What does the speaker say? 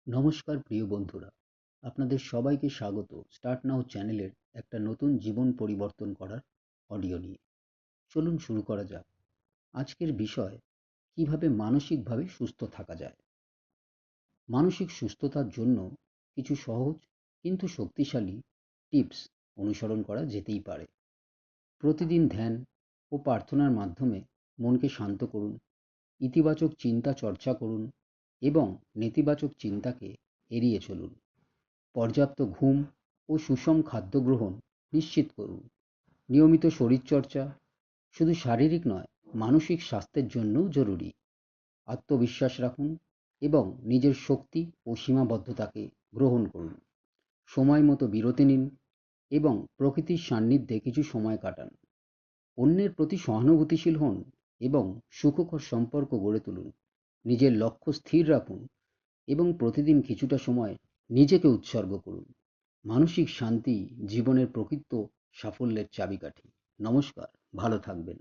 নমস্কার প্রিয় বন্ধুরা, আপনাদের সবাইকে স্বাগত স্টার্ট নাও চ্যানেলের একটা নতুন জীবন পরিবর্তন করার অডিও নিয়ে। চলুন শুরু করা যাক। আজকের বিষয়, কিভাবে মানসিকভাবে সুস্থ থাকা যায়। মানসিক সুস্থতার জন্য কিছু সহজ কিন্তু শক্তিশালী টিপস অনুসরণ করা যেতেই পারে। প্রতিদিন ধ্যান ও প্রার্থনার মাধ্যমে মনকে শান্ত করুন, ইতিবাচক চিন্তা চর্চা করুন এবং নেতিবাচক চিন্তাকে এড়িয়ে চলুন। পর্যাপ্ত ঘুম ও সুষম খাদ্য গ্রহণ নিশ্চিত করুন। নিয়মিত শরীরচর্চা শুধু শারীরিক নয়, মানসিক স্বাস্থ্যের জন্যও জরুরি। আত্মবিশ্বাস রাখুন এবং নিজের শক্তি ও সীমাবদ্ধতাকে গ্রহণ করুন। সময় মতো বিরতি নিন এবং প্রকৃতির সান্নিধ্যে কিছু সময় কাটান। অন্যের প্রতি সহানুভূতিশীল হন এবং সুখকর সম্পর্ক গড়ে তুলুন। নিজের লক্ষ্য স্থির রাখুন এবং প্রতিদিন কিছুটা সময় নিজেকে উৎসর্গ করুন। মানসিক শান্তি জীবনের প্রকৃত সাফল্যের চাবিকাঠি। নমস্কার, ভালো থাকবেন।